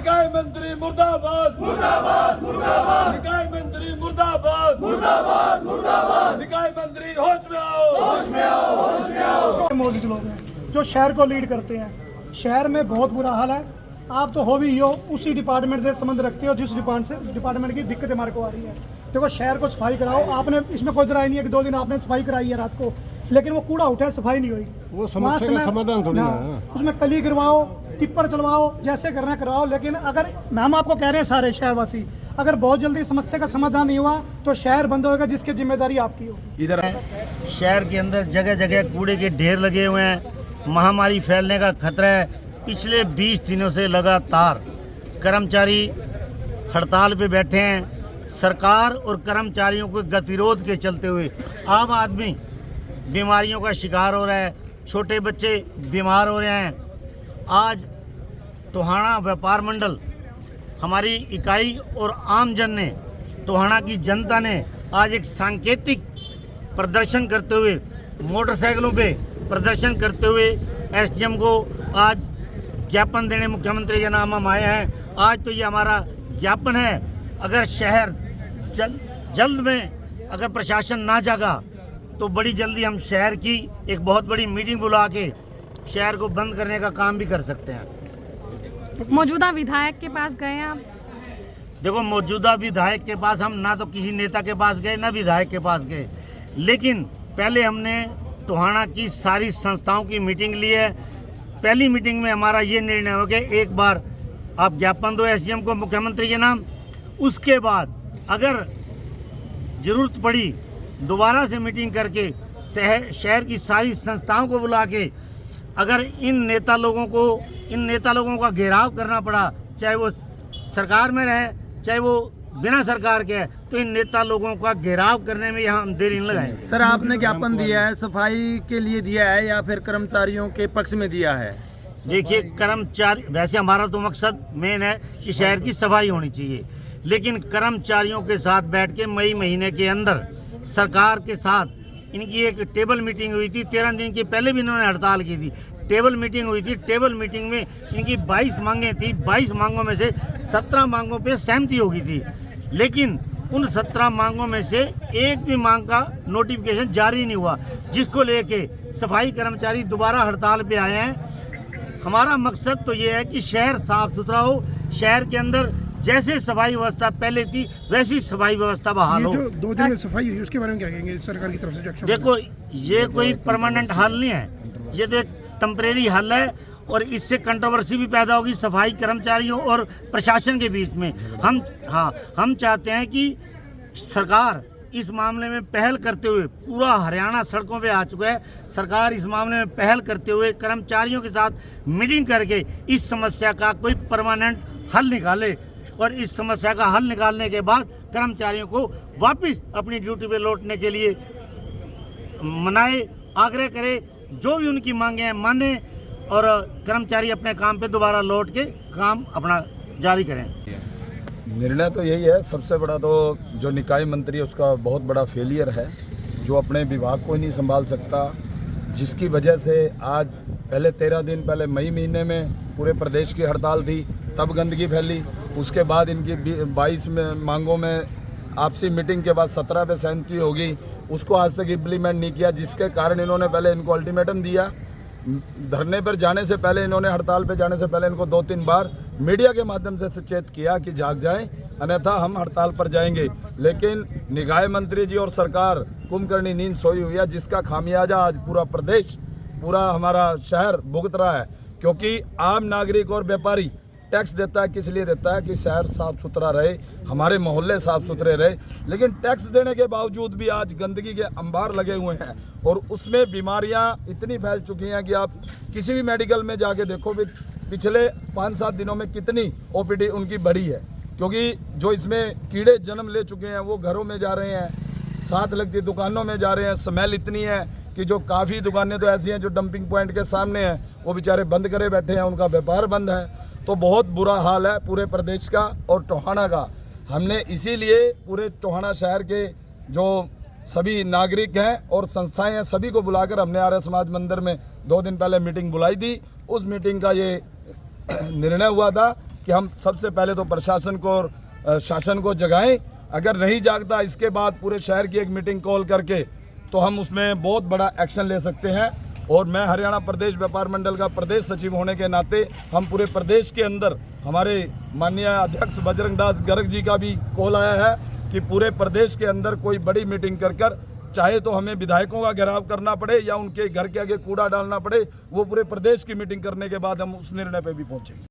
निकाय मंत्री मुर्दाबाद मुर्दाबाद मुर्दाबाद, निकाय मंत्री मुर्दाबाद मुर्दाबाद मुर्दाबाद, निकाय मंत्री होश में आओ होश में आओ होश में आओ। मोदी लोग हैं जो शहर को लीड करते हैं, शहर में बहुत बुरा हाल है। आप तो हो भी हो, उसी डिपार्टमेंट से संबंध रखते हो जिस डिपार्टमेंट की दिक्कत हमारे को आ रही है। देखो शहर को सफाई कराओ, आपने इसमें कोई राय नहीं है कि 2 दिन आपने सफाई कराई है रात को, लेकिन वो कूड़ा उठा सफाई नहीं हुई। वो समस्या का समाधान थोड़ी ना है। उसमें कली करवाओ, टिप्पर चलवाओ, जैसे करना कराओ, लेकिन अगर हम आपको कह रहे हैं सारे शहरवासी, अगर बहुत जल्दी समस्या का समाधान नहीं हुआ तो शहर बंद होगा, जिसकी जिम्मेदारी आपकी होगी। इधर शहर के अंदर जगह जगह कूड़े के ढेर लगे हुए हैं, महामारी फैलने का खतरा है। पिछले 20 दिनों से लगातार कर्मचारी हड़ताल पे बैठे हैं। सरकार और कर्मचारियों के गतिरोध के चलते हुए आम आदमी बीमारियों का शिकार हो रहा है, छोटे बच्चे बीमार हो रहे हैं। आज टोहाना व्यापार मंडल, हमारी इकाई और आमजन ने, टोहाना की जनता ने आज एक सांकेतिक प्रदर्शन करते हुए, मोटरसाइकिलों पे प्रदर्शन करते हुए एसडीएम को आज ज्ञापन देने मुख्यमंत्री के नाम हम आए हैं। आज तो ये हमारा ज्ञापन है। अगर शहर जल्द में अगर प्रशासन ना जागा तो बड़ी जल्दी हम शहर की एक बहुत बड़ी मीटिंग बुला के शहर को बंद करने का काम भी कर सकते हैं। मौजूदा विधायक के पास गए आप? देखो, मौजूदा विधायक के पास हम ना तो किसी नेता के पास गए ना विधायक के पास गए, लेकिन पहले हमने टोहाना की सारी संस्थाओं की मीटिंग ली है। पहली मीटिंग में हमारा ये निर्णय हो गया, एक बार आप ज्ञापन दो एसडीएम को मुख्यमंत्री के नाम, उसके बाद अगर जरूरत पड़ी दोबारा से मीटिंग करके शहर की सारी संस्थाओं को बुला के अगर इन नेता लोगों का घेराव करना पड़ा, चाहे वो सरकार में रहे चाहे वो बिना सरकार के है, तो इन नेता लोगों का घेराव करने में यहाँ हम देरी नहीं लगाएंगे। सर, आपने ज्ञापन दिया है, सफाई के लिए दिया है या फिर कर्मचारियों के पक्ष में दिया है? देखिए, कर्मचारी, वैसे हमारा तो मकसद मेन है कि शहर की सफाई होनी चाहिए, लेकिन कर्मचारियों के साथ बैठ के मई महीने के अंदर सरकार के साथ इनकी एक टेबल मीटिंग हुई थी। 13 दिन के पहले भी इन्होंने हड़ताल की थी, टेबल मीटिंग हुई थी। टेबल मीटिंग में इनकी 22 मांगें थी, 22 मांगों में से 17 मांगों पे सहमति हो गई थी, लेकिन उन 17 मांगों में से एक भी मांग का नोटिफिकेशन जारी नहीं हुआ, जिसको लेके सफाई कर्मचारी दोबारा हड़ताल पे आए हैं। हमारा मकसद तो ये है कि शहर साफ सुथरा हो, शहर के अंदर जैसे सफाई व्यवस्था पहले थी वैसी सफाई व्यवस्था बहाल हो। जो 2 दिन में सफाई हुई उसके बारे में क्या कहेंगे सरकार की तरफ से एक्शन? देखो, ये कोई परमानेंट हल नहीं है, ये तो एक टेम्परेरी हल है और इससे कंट्रोवर्सी भी पैदा होगी सफाई कर्मचारियों और प्रशासन के बीच में। हम चाहते हैं कि सरकार इस मामले में पहल करते हुए, पूरा हरियाणा सड़कों पे आ चुका है, सरकार इस मामले में पहल करते हुए कर्मचारियों के साथ मीटिंग करके इस समस्या का कोई परमानेंट हल निकाले और इस समस्या का हल निकालने के बाद कर्मचारियों को वापस अपनी ड्यूटी पे लौटने के लिए मनाए, आग्रह करे, जो भी उनकी मांगे हैं माने और कर्मचारी अपने काम पे दोबारा लौट के काम अपना जारी करें। निर्णय तो यही है, सबसे बड़ा तो जो निकाय मंत्री है उसका बहुत बड़ा फेलियर है, जो अपने विभाग को ही नहीं संभाल सकता, जिसकी वजह से आज पहले 13 दिन पहले मई महीने में पूरे प्रदेश की हड़ताल थी, तब गंदगी फैली। उसके बाद इनकी 22 मांगों में आपसी मीटिंग के बाद 17 पे सहमति होगी, उसको आज तक इम्प्लीमेंट नहीं किया, जिसके कारण इन्होंने पहले इनको अल्टीमेटम दिया। धरने पर जाने से पहले इन्होंने, हड़ताल पे जाने से पहले इनको 2-3 बार मीडिया के माध्यम से सचेत किया कि जाग जाएं, अन्यथा हम हड़ताल पर जाएंगे। लेकिन निकाय मंत्री जी और सरकार कुंभकर्णी नींद सोई हुई है, जिसका खामियाजा आज पूरा प्रदेश, पूरा हमारा शहर भुगत रहा है। क्योंकि आम नागरिक और व्यापारी टैक्स देता है, किस लिए देता है? कि शहर साफ सुथरा रहे, हमारे मोहल्ले साफ सुथरे रहे। लेकिन टैक्स देने के बावजूद भी आज गंदगी के अंबार लगे हुए हैं और उसमें बीमारियां इतनी फैल चुकी हैं कि आप किसी भी मेडिकल में जाके देखो भी पिछले 5-7 दिनों में कितनी ओपीडी उनकी बढ़ी है। क्योंकि जो इसमें कीड़े जन्म ले चुके हैं वो घरों में जा रहे हैं, साथ लगती दुकानों में जा रहे हैं। स्मेल इतनी है कि जो काफ़ी दुकानें तो ऐसी हैं जो डंपिंग पॉइंट के सामने हैं, वो बेचारे बंद करे बैठे हैं, उनका व्यापार बंद है। तो बहुत बुरा हाल है पूरे प्रदेश का और टोहाना का। हमने इसीलिए पूरे टोहाना शहर के जो सभी नागरिक हैं और संस्थाएं हैं, सभी को बुलाकर हमने आर्य समाज मंदिर में 2 दिन पहले मीटिंग बुलाई थी। उस मीटिंग का ये निर्णय हुआ था कि हम सबसे पहले तो प्रशासन को और शासन को जगाएं। अगर नहीं जागता, इसके बाद पूरे शहर की एक मीटिंग कॉल करके तो हम उसमें बहुत बड़ा एक्शन ले सकते हैं। और मैं हरियाणा प्रदेश व्यापार मंडल का प्रदेश सचिव होने के नाते हम पूरे प्रदेश के अंदर, हमारे माननीय अध्यक्ष बजरंग दास गर्ग जी का भी कॉल आया है कि पूरे प्रदेश के अंदर कोई बड़ी मीटिंग कर चाहे तो हमें विधायकों का घेराव करना पड़े या उनके घर के आगे कूड़ा डालना पड़े, वो पूरे प्रदेश की मीटिंग करने के बाद हम उस निर्णय पर भी पहुँचेंगे।